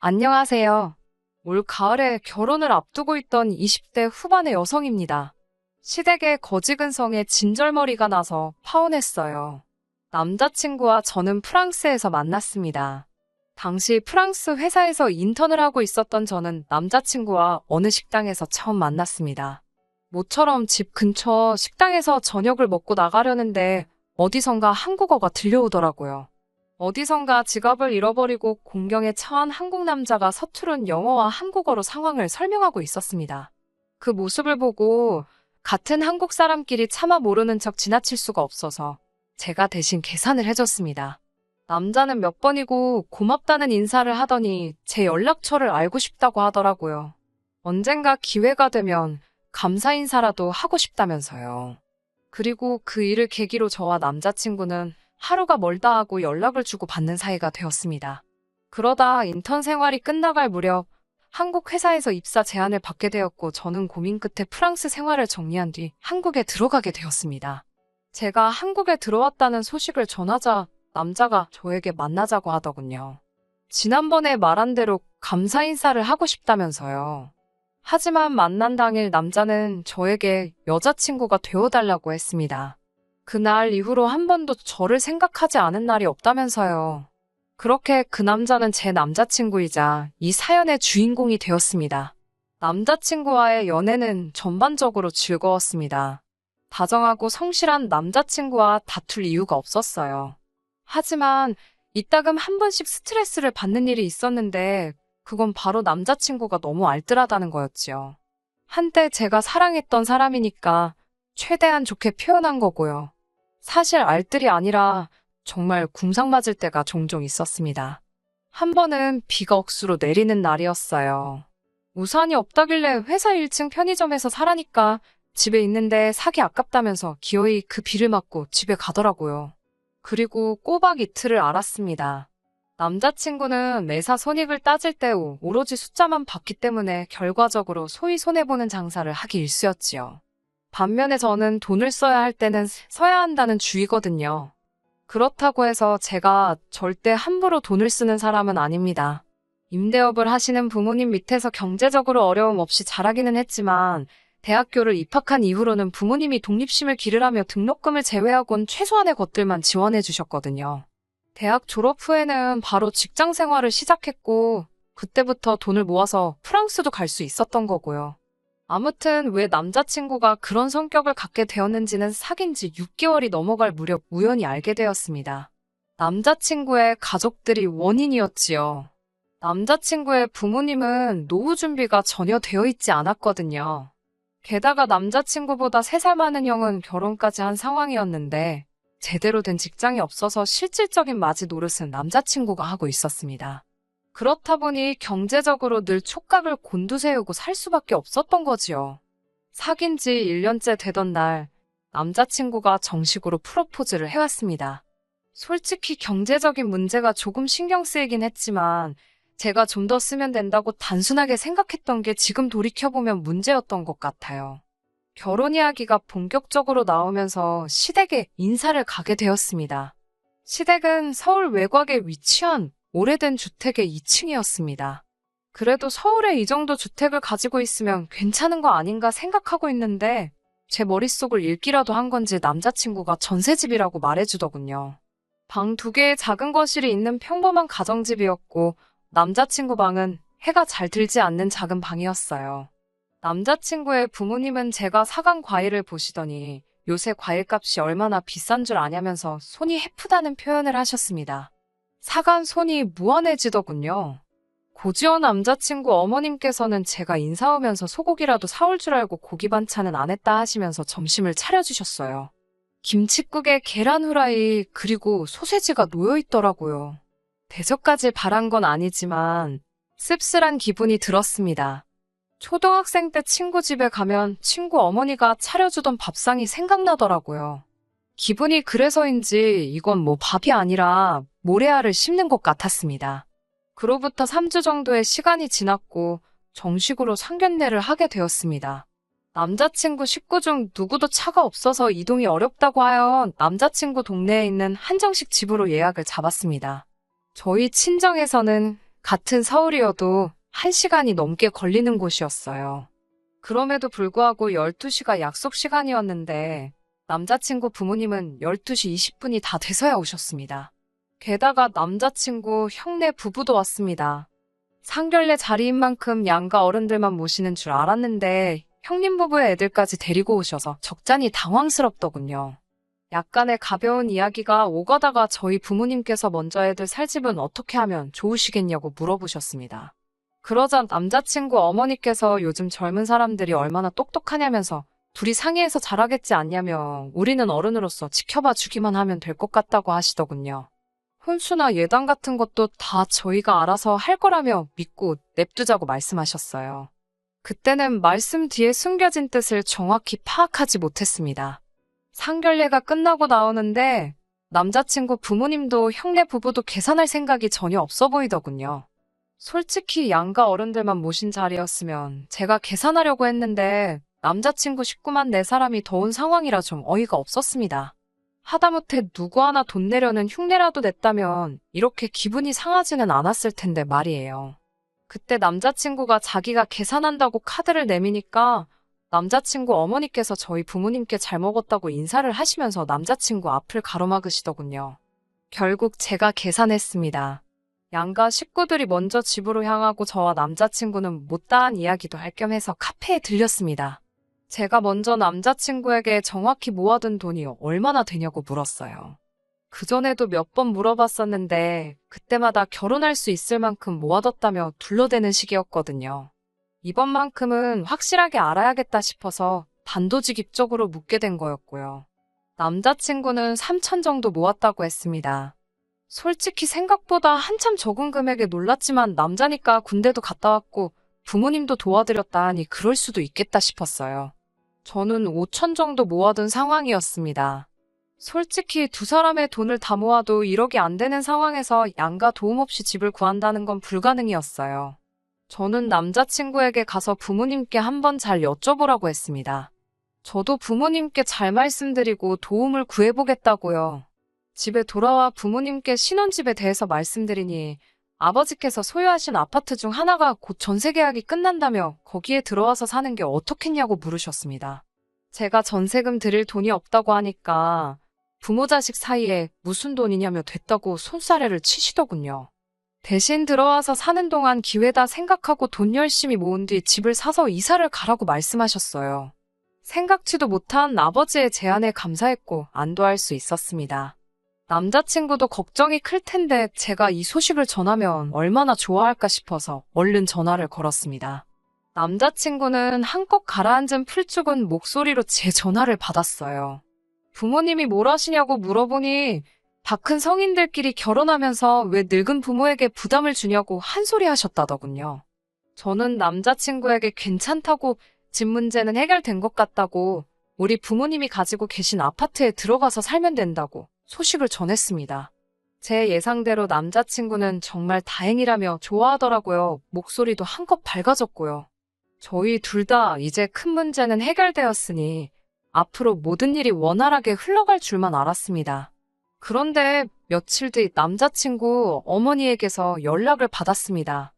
안녕하세요. 올 가을에 결혼을 앞두고 있던 20대 후반의 여성입니다. 시댁의 거지근성에 진절머리가 나서 파혼했어요. 남자친구와 저는 프랑스에서 만났습니다. 당시 프랑스 회사에서 인턴을 하고 있었던 저는 남자친구와 어느 식당에서 처음 만났습니다. 모처럼 집 근처 식당에서 저녁을 먹고 나가려는데 어디선가 한국어가 들려오더라고요. 어디선가 지갑을 잃어버리고 공경에 처한 한국 남자가 서투른 영어와 한국어로 상황을 설명하고 있었습니다. 그 모습을 보고 같은 한국 사람끼리 차마 모르는 척 지나칠 수가 없어서 제가 대신 계산을 해줬습니다. 남자는 몇 번이고 고맙다는 인사를 하더니 제 연락처를 알고 싶다고 하더라고요. 언젠가 기회가 되면 감사 인사라도 하고 싶다면서요. 그리고 그 일을 계기로 저와 남자친구는 하루가 멀다 하고 연락을 주고 받는 사이가 되었습니다. 그러다 인턴 생활이 끝나갈 무렵 한국 회사에서 입사 제안을 받게 되었고 저는 고민 끝에 프랑스 생활을 정리한 뒤 한국에 들어가게 되었습니다. 제가 한국에 들어왔다는 소식을 전하자 남자가 저에게 만나자고 하더군요. 지난번에 말한 대로 감사 인사를 하고 싶다면서요. 하지만 만난 당일 남자는 저에게 여자친구가 되어달라고 했습니다. 그날 이후로 한 번도 저를 생각하지 않은 날이 없다면서요. 그렇게 그 남자는 제 남자친구이자 이 사연의 주인공이 되었습니다. 남자친구와의 연애는 전반적으로 즐거웠습니다. 다정하고 성실한 남자친구와 다툴 이유가 없었어요. 하지만 이따금 한 번씩 스트레스를 받는 일이 있었는데 그건 바로 남자친구가 너무 알뜰하다는 거였지요. 한때 제가 사랑했던 사람이니까 최대한 좋게 표현한 거고요. 사실 알뜰이 아니라 정말 궁상 맞을 때가 종종 있었습니다. 한 번은 비가 억수로 내리는 날이었어요. 우산이 없다길래 회사 1층 편의점에서 사라니까 집에 있는데 사기 아깝다면서 기어이 그 비를 맞고 집에 가더라고요. 그리고 꼬박 이틀을 알았습니다. 남자친구는 매사 손익을 따질 때 오로지 숫자만 봤기 때문에 결과적으로 소위 손해보는 장사를 하기 일쑤였지요. 반면에 저는 돈을 써야 할 때는 써야 한다는 주의거든요. 그렇다고 해서 제가 절대 함부로 돈을 쓰는 사람은 아닙니다. 임대업을 하시는 부모님 밑에서 경제적으로 어려움 없이 자라기는 했지만 대학교를 입학한 이후로는 부모님이 독립심을 기르라며 등록금을 제외하곤 최소한의 것들만 지원해 주셨거든요. 대학 졸업 후에는 바로 직장 생활을 시작했고 그때부터 돈을 모아서 프랑스도 갈 수 있었던 거고요. 아무튼 왜 남자친구가 그런 성격을 갖게 되었는지는 사귄 지 6개월이 넘어갈 무렵 우연히 알게 되었습니다. 남자친구의 가족들이 원인이었지요. 남자친구의 부모님은 노후 준비가 전혀 되어 있지 않았거든요. 게다가 남자친구보다 3살 많은 형은 결혼까지 한 상황이었는데 제대로 된 직장이 없어서 실질적인 맞이 노릇은 남자친구가 하고 있었습니다. 그렇다 보니 경제적으로 늘 촉각을 곤두세우고 살 수밖에 없었던 거지요. 사귄 지 1년째 되던 날 남자친구가 정식으로 프로포즈를 해왔습니다. 솔직히 경제적인 문제가 조금 신경 쓰이긴 했지만 제가 좀 더 쓰면 된다고 단순하게 생각했던 게 지금 돌이켜보면 문제였던 것 같아요. 결혼 이야기가 본격적으로 나오면서 시댁에 인사를 가게 되었습니다. 시댁은 서울 외곽에 위치한 오래된 주택의 2층이었습니다. 그래도 서울에 이 정도 주택을 가지고 있으면 괜찮은 거 아닌가 생각하고 있는데 제 머릿속을 읽기라도 한 건지 남자친구가 전셋집이라고 말해주더군요. 방 2개의 작은 거실이 있는 평범한 가정집이었고 남자친구 방은 해가 잘 들지 않는 작은 방이었어요. 남자친구의 부모님은 제가 사간 과일을 보시더니 요새 과일값이 얼마나 비싼 줄 아냐면서 손이 해프다는 표현을 하셨습니다. 사간 손이 무한해지더군요. 고지원 남자친구 어머님께서는 제가 인사 오면서 소고기라도 사올 줄 알고 고기 반찬은 안 했다 하시면서 점심을 차려주셨어요. 김칫국에 계란 후라이 그리고 소세지가 놓여있더라고요. 대접까지 바란 건 아니지만 씁쓸한 기분이 들었습니다. 초등학생 때 친구 집에 가면 친구 어머니가 차려주던 밥상이 생각나더라고요. 기분이 그래서인지 이건 뭐 밥이 아니라 모래알을 씹는 것 같았습니다. 그로부터 3주 정도의 시간이 지났고 정식으로 상견례를 하게 되었습니다. 남자친구 식구 중 누구도 차가 없어서 이동이 어렵다고 하여 남자친구 동네에 있는 한정식 집으로 예약을 잡았습니다. 저희 친정에서는 같은 서울이어도 1시간이 넘게 걸리는 곳이었어요. 그럼에도 불구하고 12시가 약속 시간이었는데 남자친구 부모님은 12시 20분이 다 돼서야 오셨습니다. 게다가 남자친구 형네 부부도 왔습니다. 상견례 자리인 만큼 양가 어른들만 모시는 줄 알았는데 형님 부부의 애들까지 데리고 오셔서 적잖이 당황스럽더군요. 약간의 가벼운 이야기가 오가다가 저희 부모님께서 먼저 애들 살 집은 어떻게 하면 좋으시겠냐고 물어보셨습니다. 그러자 남자친구 어머니께서 요즘 젊은 사람들이 얼마나 똑똑하냐면서 둘이 상의해서 잘하겠지 않냐며 우리는 어른으로서 지켜봐 주기만 하면 될 것 같다고 하시더군요. 혼수나 예단 같은 것도 다 저희가 알아서 할 거라며 믿고 냅두자고 말씀하셨어요. 그때는 말씀 뒤에 숨겨진 뜻을 정확히 파악하지 못했습니다. 상견례가 끝나고 나오는데 남자친구 부모님도 형네 부부도 계산할 생각이 전혀 없어 보이더군요. 솔직히 양가 어른들만 모신 자리였으면 제가 계산하려고 했는데 남자친구 식구만 4사람이 더 온 상황이라 좀 어이가 없었습니다. 하다못해 누구 하나 돈 내려는 흉내라도 냈다면 이렇게 기분이 상하지는 않았을 텐데 말이에요. 그때 남자친구가 자기가 계산한다고 카드를 내미니까 남자친구 어머니께서 저희 부모님께 잘 먹었다고 인사를 하시면서 남자친구 앞을 가로막으시더군요. 결국 제가 계산했습니다. 양가 식구들이 먼저 집으로 향하고 저와 남자친구는 못다한 이야기도 할 겸 해서 카페에 들렸습니다. 제가 먼저 남자친구에게 정확히 모아둔 돈이 얼마나 되냐고 물었어요. 그전에도 몇 번 물어봤었는데 그때마다 결혼할 수 있을 만큼 모아뒀다며 둘러대는 시기였거든요. 이번만큼은 확실하게 알아야겠다 싶어서 단도직입적으로 묻게 된 거였고요. 남자친구는 3천 정도 모았다고 했습니다. 솔직히 생각보다 한참 적은 금액에 놀랐지만 남자니까 군대도 갔다 왔고 부모님도 도와드렸다 하니 그럴 수도 있겠다 싶었어요. 저는 5천 정도 모아둔 상황이었습니다. 솔직히 2사람의 돈을 다 모아도 1억이 안 되는 상황에서 양가 도움 없이 집을 구한다는 건 불가능이었어요. 저는 남자친구에게 가서 부모님께 한번 잘 여쭤보라고 했습니다. 저도 부모님께 잘 말씀드리고 도움을 구해보겠다고요. 집에 돌아와 부모님께 신혼집에 대해서 말씀드리니 아버지께서 소유하신 아파트 중 하나가 곧 전세 계약이 끝난다며 거기에 들어와서 사는 게 어떻겠냐고 물으셨습니다. 제가 전세금 드릴 돈이 없다고 하니까 부모 자식 사이에 무슨 돈이냐며 됐다고 손사래를 치시더군요. 대신 들어와서 사는 동안 기회다 생각하고 돈 열심히 모은 뒤 집을 사서 이사를 가라고 말씀하셨어요. 생각지도 못한 아버지의 제안에 감사했고 안도할 수 있었습니다. 남자친구도 걱정이 클 텐데 제가 이 소식을 전하면 얼마나 좋아할까 싶어서 얼른 전화를 걸었습니다. 남자친구는 한껏 가라앉은 풀죽은 목소리로 제 전화를 받았어요. 부모님이 뭘 하시냐고 물어보니 다 큰 성인들끼리 결혼하면서 왜 늙은 부모에게 부담을 주냐고 한 소리 하셨다더군요. 저는 남자친구에게 괜찮다고 집 문제는 해결된 것 같다고 우리 부모님이 가지고 계신 아파트에 들어가서 살면 된다고 소식을 전했습니다. 제 예상대로 남자친구는 정말 다행이라며 좋아하더라고요. 목소리도 한껏 밝아졌고요. 저희 둘 다 이제 큰 문제는 해결되었으니 앞으로 모든 일이 원활하게 흘러갈 줄만 알았습니다. 그런데 며칠 뒤 남자친구 어머니에게서 연락을 받았습니다.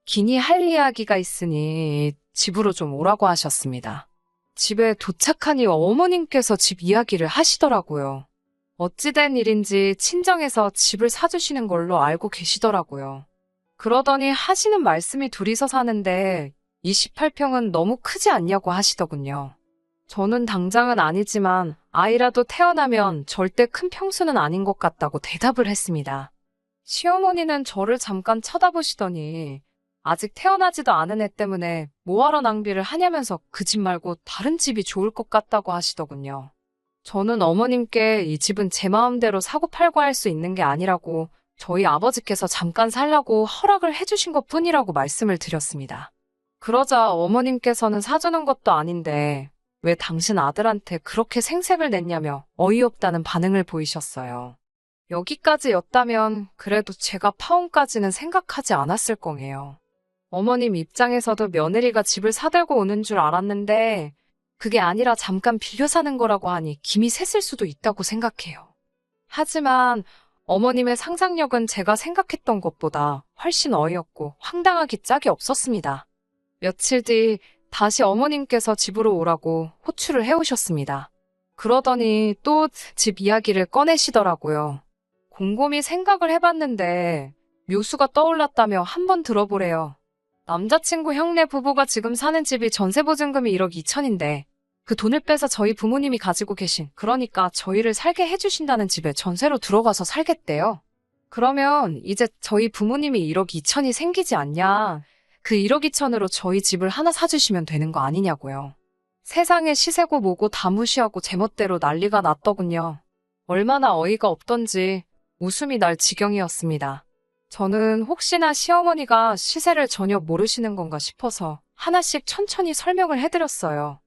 기니 할 이야기가 있으니 집으로 좀 오라고 하셨습니다. 집에 도착하니 어머님께서 집 이야기를 하시더라고요. 어찌된 일인지 친정에서 집을 사주시는 걸로 알고 계시더라고요. 그러더니 하시는 말씀이 둘이서 사는데 28평은 너무 크지 않냐고 하시더군요. 저는 당장은 아니지만 아이라도 태어나면 절대 큰 평수는 아닌 것 같다고 대답을 했습니다. 시어머니는 저를 잠깐 쳐다보시더니 아직 태어나지도 않은 애 때문에 뭐하러 낭비를 하냐면서 그 집 말고 다른 집이 좋을 것 같다고 하시더군요. 저는 어머님께 이 집은 제 마음대로 사고 팔고 할 수 있는 게 아니라고 저희 아버지께서 잠깐 살라고 허락을 해주신 것 뿐이라고 말씀을 드렸습니다. 그러자 어머님께서는 사주는 것도 아닌데 왜 당신 아들한테 그렇게 생색을 냈냐며 어이없다는 반응을 보이셨어요. 여기까지였다면 그래도 제가 파혼까지는 생각하지 않았을 거예요. 어머님 입장에서도 며느리가 집을 사들고 오는 줄 알았는데 그게 아니라 잠깐 빌려 사는 거라고 하니 김이 샜을 수도 있다고 생각해요. 하지만 어머님의 상상력은 제가 생각했던 것보다 훨씬 어이없고 황당하기 짝이 없었습니다. 며칠 뒤 다시 어머님께서 집으로 오라고 호출을 해오셨습니다. 그러더니 또 집 이야기를 꺼내시더라고요. 곰곰이 생각을 해봤는데 묘수가 떠올랐다며 한번 들어보래요. 남자친구 형네 부부가 지금 사는 집이 전세보증금이 1억 2천인데 그 돈을 빼서 저희 부모님이 가지고 계신, 그러니까 저희를 살게 해주신다는 집에 전세로 들어가서 살겠대요. 그러면 이제 저희 부모님이 1억 2천이 생기지 않냐. 그 1억 2천으로 저희 집을 하나 사주시면 되는 거 아니냐고요. 세상에 시세고 뭐고 다 무시하고 제멋대로 난리가 났더군요. 얼마나 어이가 없던지 웃음이 날 지경이었습니다. 저는 혹시나 시어머니가 시세를 전혀 모르시는 건가 싶어서 하나씩 천천히 설명을 해드렸어요.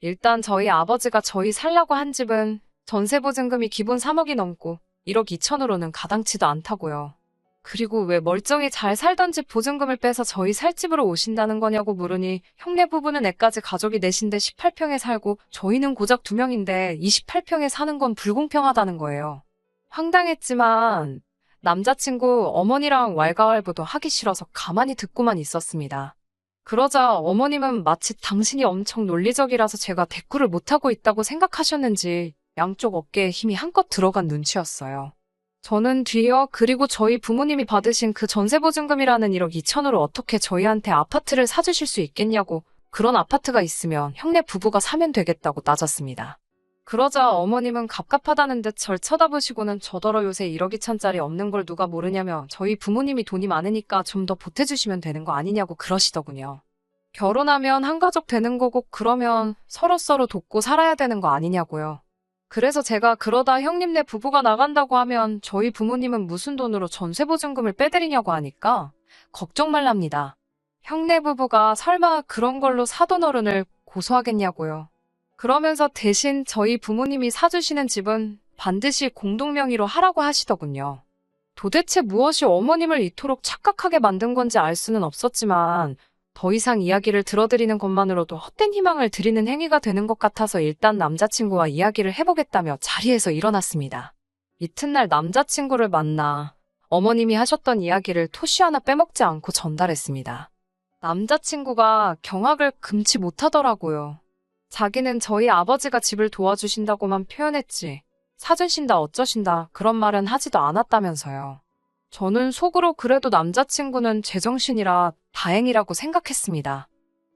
일단 저희 아버지가 저희 살라고 한 집은 전세보증금이 기본 3억이 넘고 1억 2천으로는 가당치도 않다고요. 그리고 왜 멀쩡히 잘 살던 집 보증금을 빼서 저희 살 집으로 오신다는 거냐고 물으니 형네 부부는 애까지 가족이 넷인데 18평에 살고 저희는 고작 2명인데 28평에 사는 건 불공평하다는 거예요. 황당했지만 남자친구 어머니랑 왈가왈부도 하기 싫어서 가만히 듣고만 있었습니다. 그러자 어머님은 마치 당신이 엄청 논리적이라서 제가 대꾸를 못하고 있다고 생각하셨는지 양쪽 어깨에 힘이 한껏 들어간 눈치였어요. 저는 뒤이어 그리고 저희 부모님이 받으신 그 전세보증금이라는 1억 2천으로 어떻게 저희한테 아파트를 사주실 수 있겠냐고, 그런 아파트가 있으면 형네 부부가 사면 되겠다고 따졌습니다. 그러자 어머님은 갑갑하다는 듯 절 쳐다보시고는 저더러 요새 1억 2천짜리 없는 걸 누가 모르냐며 저희 부모님이 돈이 많으니까 좀 더 보태주시면 되는 거 아니냐고 그러시더군요. 결혼하면 한 가족 되는 거고 그러면 서로서로 돕고 살아야 되는 거 아니냐고요. 그래서 제가 그러다 형님네 부부가 나간다고 하면 저희 부모님은 무슨 돈으로 전세보증금을 빼드리냐고 하니까 걱정 말랍니다. 형네 부부가 설마 그런 걸로 사돈어른을 고소하겠냐고요. 그러면서 대신 저희 부모님이 사주시는 집은 반드시 공동명의로 하라고 하시더군요. 도대체 무엇이 어머님을 이토록 착각하게 만든 건지 알 수는 없었지만 더 이상 이야기를 들어드리는 것만으로도 헛된 희망을 드리는 행위가 되는 것 같아서 일단 남자친구와 이야기를 해보겠다며 자리에서 일어났습니다. 이튿날 남자친구를 만나 어머님이 하셨던 이야기를 토시 하나 빼먹지 않고 전달했습니다. 남자친구가 경악을 금치 못하더라고요. 자기는 저희 아버지가 집을 도와주신다고만 표현했지 사주신다 어쩌신다 그런 말은 하지도 않았다면서요. 저는 속으로 그래도 남자친구는 제정신이라 다행이라고 생각했습니다.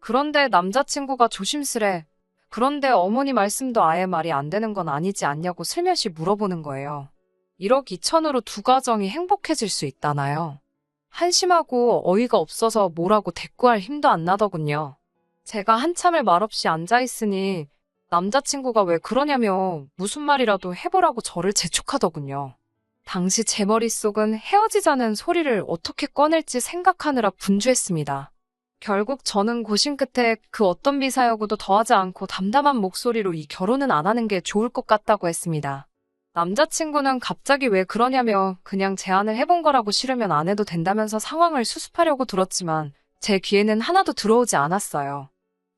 그런데 남자친구가 조심스레 그런데 어머니 말씀도 아예 말이 안 되는 건 아니지 않냐고 슬며시 물어보는 거예요. 1억 2천으로 두 가정이 행복해질 수 있다나요? 한심하고 어이가 없어서 뭐라고 대꾸할 힘도 안 나더군요. 제가 한참을 말없이 앉아있으니 남자친구가 왜 그러냐며 무슨 말이라도 해보라고 저를 재촉하더군요. 당시 제 머릿속은 헤어지자는 소리를 어떻게 꺼낼지 생각하느라 분주했습니다. 결국 저는 고심 끝에 그 어떤 비사여고도 더하지 않고 담담한 목소리로 이 결혼은 안 하는 게 좋을 것 같다고 했습니다. 남자친구는 갑자기 왜 그러냐며 그냥 제안을 해본 거라고 싫으면 안 해도 된다면서 상황을 수습하려고 들었지만 제 귀에는 하나도 들어오지 않았어요.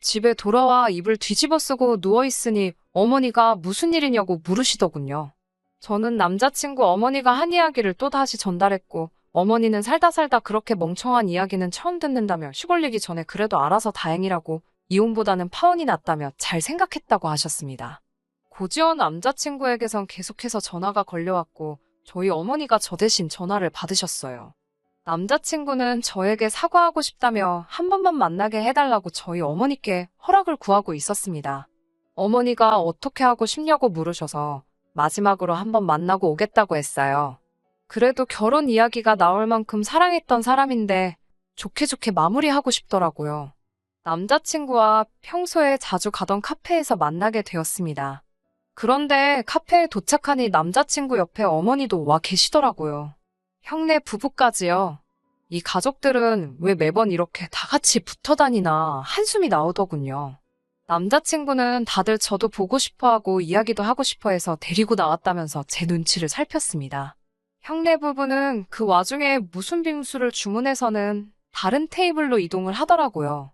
집에 돌아와 이불 뒤집어 쓰고 누워있으니 어머니가 무슨 일이냐고 물으시더군요. 저는 남자친구 어머니가 한 이야기를 또다시 전달했고 어머니는 살다 그렇게 멍청한 이야기는 처음 듣는다며 시골리기 전에 그래도 알아서 다행이라고 이혼보다는 파혼이 낫다며 잘 생각했다고 하셨습니다. 고지원 남자친구에게선 계속해서 전화가 걸려왔고 저희 어머니가 저 대신 전화를 받으셨어요. 남자친구는 저에게 사과하고 싶다며 한 번만 만나게 해달라고 저희 어머니께 허락을 구하고 있었습니다. 어머니가 어떻게 하고 싶냐고 물으셔서 마지막으로 한번 만나고 오겠다고 했어요. 그래도 결혼 이야기가 나올 만큼 사랑했던 사람인데 좋게 마무리하고 싶더라고요. 남자친구와 평소에 자주 가던 카페에서 만나게 되었습니다. 그런데 카페에 도착하니 남자친구 옆에 어머니도 와 계시더라고요. 형네 부부까지요. 이 가족들은 왜 매번 이렇게 다 같이 붙어 다니나 한숨이 나오더군요. 남자친구는 다들 저도 보고 싶어하고 이야기도 하고 싶어해서 데리고 나왔다면서 제 눈치를 살폈습니다. 형네 부부는 그 와중에 무슨 빙수를 주문해서는 다른 테이블로 이동을 하더라고요.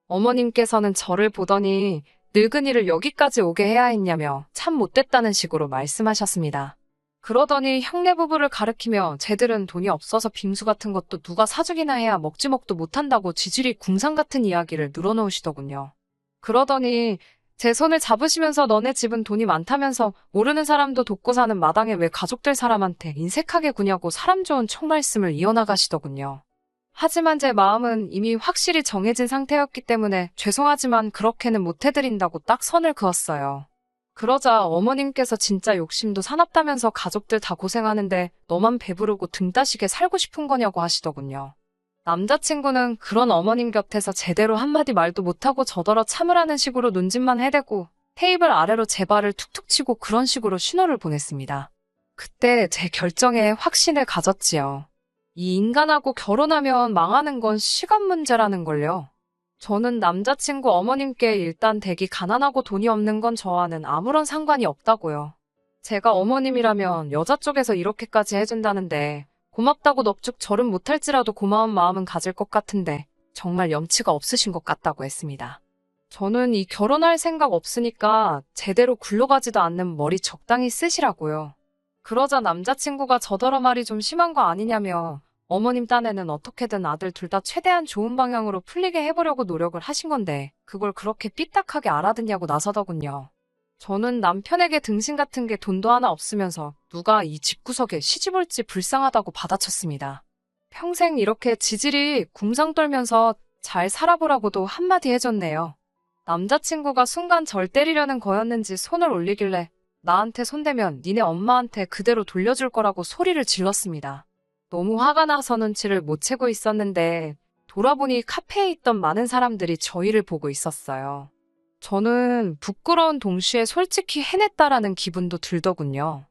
어머님께서는 저를 보더니 늙은이를 여기까지 오게 해야 했냐며 참 못됐다는 식으로 말씀하셨습니다. 그러더니 형네 부부를 가리키며 쟤들은 돈이 없어서 빙수 같은 것도 누가 사주기나 해야 먹지먹도 못한다고 지질이 궁상 같은 이야기를 늘어놓으시더군요. 그러더니 제 손을 잡으시면서 너네 집은 돈이 많다면서 모르는 사람도 돕고 사는 마당에 왜 가족들 사람한테 인색하게 구냐고 사람 좋은 촉말씀을 이어나가시더군요. 하지만 제 마음은 이미 확실히 정해진 상태였기 때문에 죄송하지만 그렇게는 못해드린다고 딱 선을 그었어요. 그러자 어머님께서 진짜 욕심도 사납다면서 가족들 다 고생하는데 너만 배부르고 등 따시게 살고 싶은 거냐고 하시더군요. 남자친구는 그런 어머님 곁에서 제대로 한마디 말도 못하고 저더러 참으라는 식으로 눈짓만 해대고 테이블 아래로 제 발을 툭툭 치고 그런 식으로 신호를 보냈습니다. 그때 제 결정에 확신을 가졌지요. 이 인간하고 결혼하면 망하는 건 시간 문제라는 걸요. 저는 남자친구 어머님께 일단 댁이 가난하고 돈이 없는 건 저와는 아무런 상관이 없다고요. 제가 어머님이라면 여자 쪽에서 이렇게까지 해준다는데 고맙다고 넙죽 절은 못할지라도 고마운 마음은 가질 것 같은데 정말 염치가 없으신 것 같다고 했습니다. 저는 이 결혼할 생각 없으니까 제대로 굴러가지도 않는 머리 적당히 쓰시라고요. 그러자 남자친구가 저더러 말이 좀 심한 거 아니냐며 어머님 딴에는 어떻게든 아들 둘 다 최대한 좋은 방향으로 풀리게 해보려고 노력을 하신 건데 그걸 그렇게 삐딱하게 알아듣냐고 나서더군요. 저는 남편에게 등신 같은 게 돈도 하나 없으면서 누가 이 집구석에 시집 올지 불쌍하다고 받아쳤습니다. 평생 이렇게 지질이 궁상 떨면서 잘 살아보라고도 한마디 해줬네요. 남자친구가 순간 절 때리려는 거였는지 손을 올리길래 나한테 손대면 니네 엄마한테 그대로 돌려줄 거라고 소리를 질렀습니다. 너무 화가 나서 눈치를 못 채고 있었는데 돌아보니 카페에 있던 많은 사람들이 저희를 보고 있었어요. 저는 부끄러운 동시에 솔직히 해냈다라는 기분도 들더군요.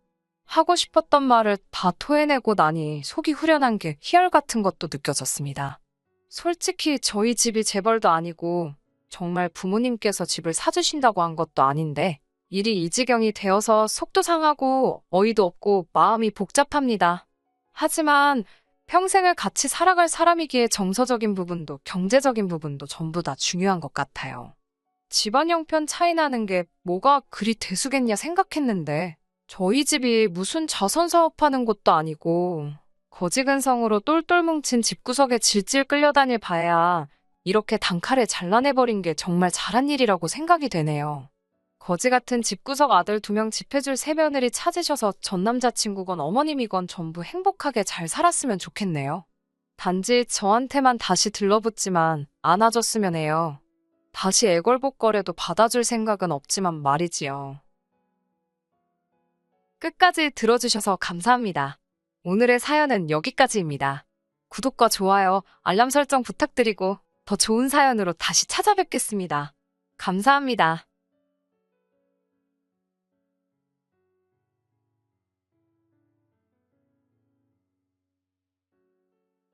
하고 싶었던 말을 다 토해내고 나니 속이 후련한 게 희열 같은 것도 느껴졌습니다. 솔직히 저희 집이 재벌도 아니고 정말 부모님께서 집을 사주신다고 한 것도 아닌데 일이 이 지경이 되어서 속도 상하고 어이도 없고 마음이 복잡합니다. 하지만 평생을 같이 살아갈 사람이기에 정서적인 부분도 경제적인 부분도 전부 다 중요한 것 같아요. 집안 형편 차이 나는 게 뭐가 그리 대수겠냐 생각했는데 저희 집이 무슨 자선 사업하는 곳도 아니고 거지근성으로 똘똘 뭉친 집구석에 질질 끌려다닐 바에야 이렇게 단칼에 잘라내버린 게 정말 잘한 일이라고 생각이 되네요. 거지 같은 집구석 아들 2명 집해줄 새며느리 찾으셔서 전 남자친구건 어머님이건 전부 행복하게 잘 살았으면 좋겠네요. 단지 저한테만 다시 들러붙지만 안아줬으면 해요. 다시 애걸복걸해도 받아줄 생각은 없지만 말이지요. 끝까지 들어주셔서 감사합니다. 오늘의 사연은 여기까지입니다. 구독과 좋아요, 알람 설정 부탁드리고 더 좋은 사연으로 다시 찾아뵙겠습니다. 감사합니다.